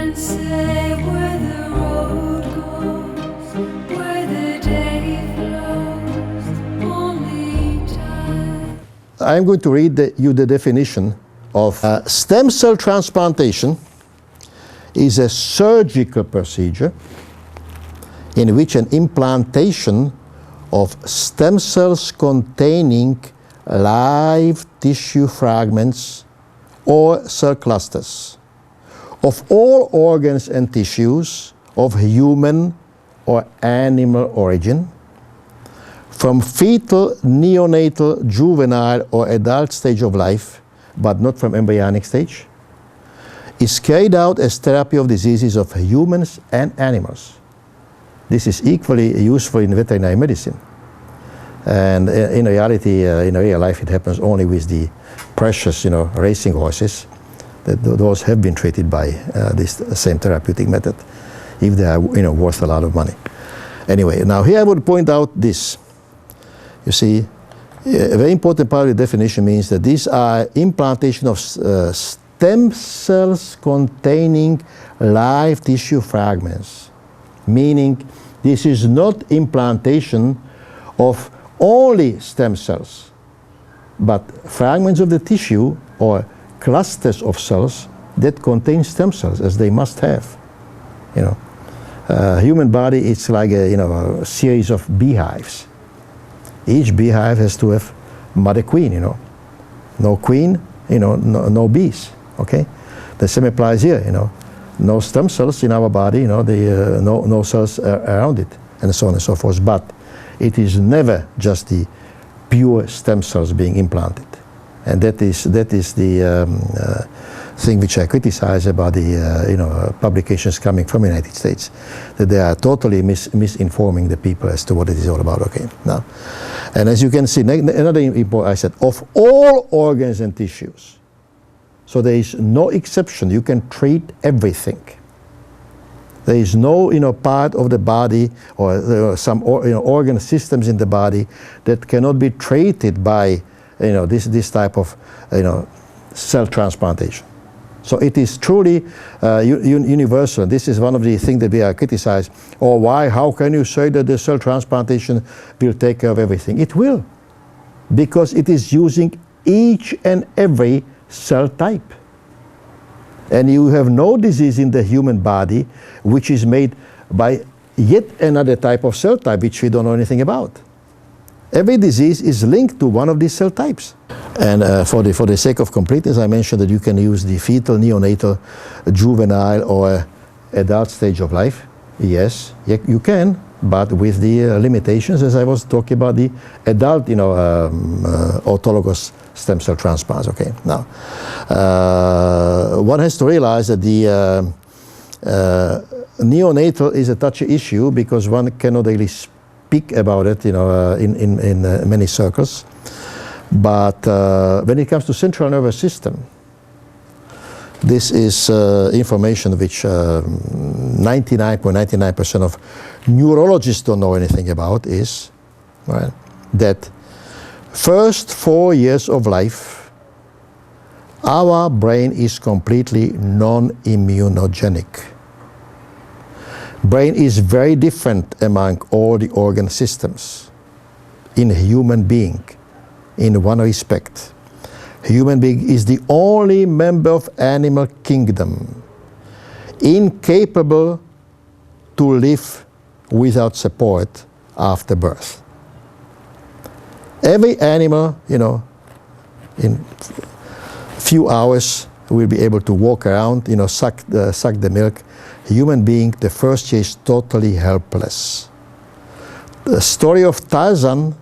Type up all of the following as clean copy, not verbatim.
can say where the road goes, where the day flows, only time. I'm going to read you the definition of stem cell transplantation is a surgical procedure in which an implantation of stem cells containing live tissue fragments or cell clusters of all organs and tissues of human or animal origin from fetal, neonatal, juvenile or adult stage of life, but not from embryonic stage, is carried out as therapy of diseases of humans and animals. This is equally useful in veterinary medicine. And in reality, in real life, it happens only with the precious, racing horses. Those have been treated by this same therapeutic method, if they are, worth a lot of money. Anyway, now here I would point out this. You see, a very important part of the definition means that these are implantation of stem cells containing live tissue fragments, meaning this is not implantation of only stem cells, but fragments of the tissue or clusters of cells that contain stem cells, as they must have. Human body, it's like a series of beehives. Each beehive has to have mother queen. No queen, no bees. Okay, the same applies here. No stem cells in our body. No cells around it, and so on and so forth. But it is never just the pure stem cells being implanted, and that is the thing which I criticize about the publications coming from the United States, that they are totally misinforming the people as to what it is all about. Okay, now, and as you can see, another important, I said, of all organs and tissues. So there is no exception. You can treat everything. There is no part of the body or some organ systems in the body that cannot be treated by this type of cell transplantation. So it is truly universal. This is one of the things that we are criticized. Or why? How can you say that the cell transplantation will take care of everything? It will, because it is using each and every cell type. And you have no disease in the human body which is made by yet another type of cell type which we don't know anything about. Every disease is linked to one of these cell types. And for the sake of completeness, I mentioned that you can use the fetal, neonatal, juvenile, or adult stage of life. Yes, you can, but with the limitations, as I was talking about the adult, autologous stem cell transplants. Okay, now one has to realize that the neonatal is a touchy issue because one cannot really speak about it, in many circles. But when it comes to central nervous system, this is information which 99.99% of neurologists don't know anything about, is right, that first 4 years of life, our brain is completely non-immunogenic. Brain is very different among all the organ systems in a human being in one respect. Human being is the only member of animal kingdom incapable to live without support after birth. Every animal, in few hours will be able to walk around, suck the milk. Human being, the first year is totally helpless. The story of Tarzan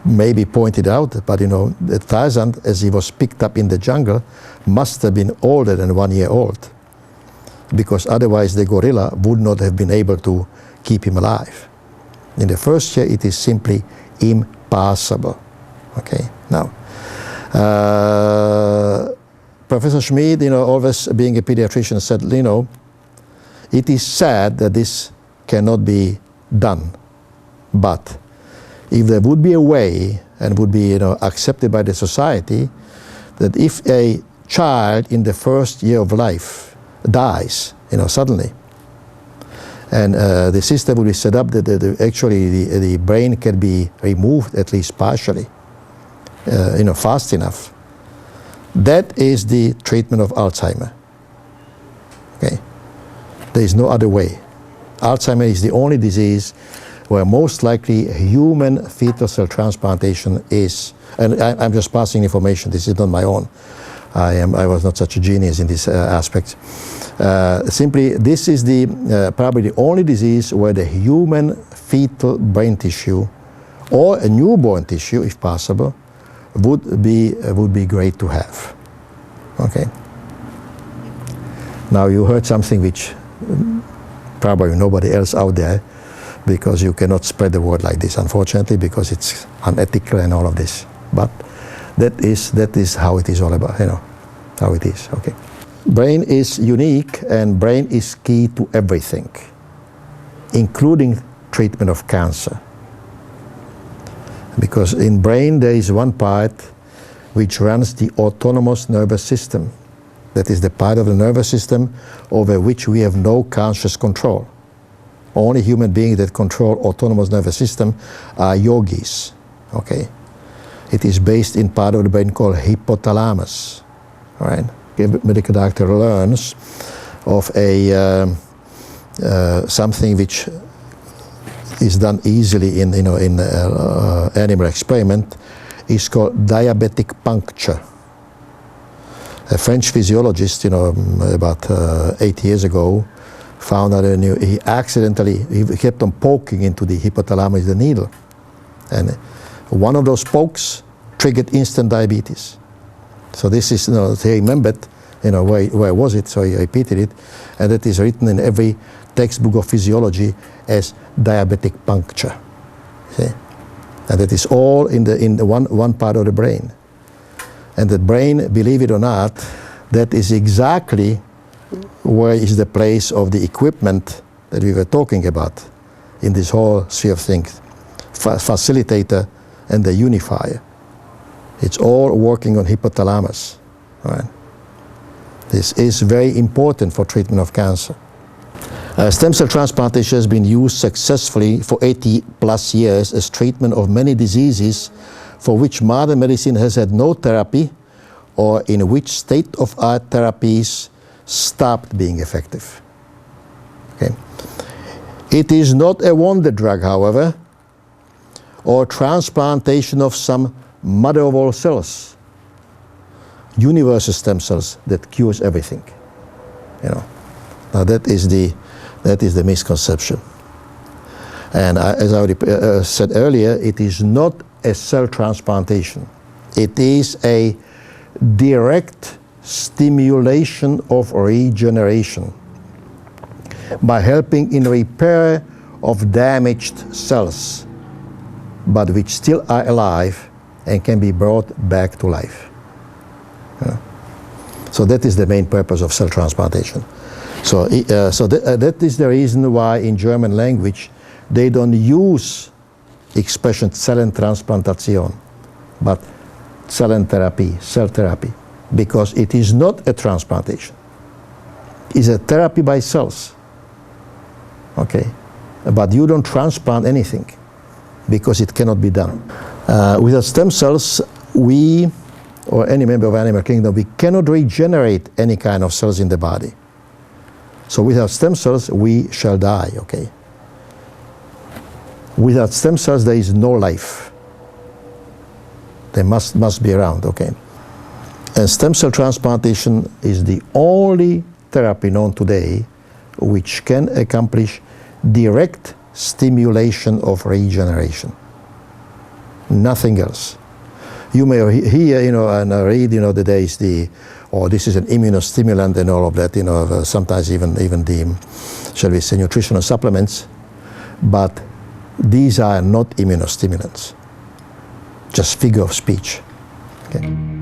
may be pointed out, but the Tarzan, as he was picked up in the jungle, must have been older than 1 year old, because otherwise the gorilla would not have been able to keep him alive. In the first year, it is simply impossible. Okay, now, Professor Schmid, always being a pediatrician, said, it is sad that this cannot be done, but if there would be a way and would be accepted by the society, that if a child in the first year of life dies, suddenly. And the system will be set up that actually the brain can be removed, at least partially, fast enough. That is the treatment of Alzheimer. Okay, there is no other way. Alzheimer is the only disease where most likely human fetal cell transplantation is, and I'm just passing information, this is not my own. I was not such a genius in this aspect. Simply, this is probably the only disease where the human fetal brain tissue or a newborn tissue, if possible, would be great to have. Okay. Now you heard something which probably nobody else out there, because you cannot spread the word like this, unfortunately, because it's unethical and all of this. But that is how it is all about, how it is. Okay. Brain is unique, and brain is key to everything, including treatment of cancer. Because in brain there is one part which runs the autonomous nervous system. That is the part of the nervous system over which we have no conscious control. Only human beings that control autonomous nervous system are yogis. Okay, it is based in part of the brain called hypothalamus. All right, a medical doctor learns of a something which is done easily in animal experiment, is called diabetic puncture. A French physiologist, about 8 years ago, found out he kept on poking into the hypothalamus with the needle, and one of those pokes triggered instant diabetes. So this is, he remembered, where was it? So he repeated it, and it is written in every textbook of physiology as diabetic puncture. See? And that is all in the one part of the brain. And the brain, believe it or not, that is exactly where is the place of the equipment that we were talking about in this whole sphere of things, facilitator and the unifier. It's all working on hypothalamus. All right? This is very important for treatment of cancer. Stem cell transplantation has been used successfully for 80 plus years as treatment of many diseases for which modern medicine has had no therapy, or in which state-of-art therapies stopped being effective. Okay. It is not a wonder drug, however, or transplantation of some mother of all cells, universal stem cells that cures everything. Now that is the misconception. And as I already said earlier, it is not a cell transplantation. It is a direct stimulation of regeneration by helping in repair of damaged cells, but which still are alive and can be brought back to life. So that is the main purpose of cell transplantation. So that is the reason why in German language they don't use expression Zellentransplantation, but Zellentherapie, cell therapy, because it is not a transplantation. It's a therapy by cells. Okay, but you don't transplant anything because it cannot be done. Without stem cells, we, or any member of animal kingdom, we cannot regenerate any kind of cells in the body. So without stem cells, we shall die, okay? Without stem cells, there is no life. They must be around, okay? And stem cell transplantation is the only therapy known today which can accomplish direct stimulation of regeneration. Nothing else. You may hear, and read, that there is this is an immunostimulant and all of that, sometimes even the, shall we say, nutritional supplements, but these are not immunostimulants, just figure of speech. Okay.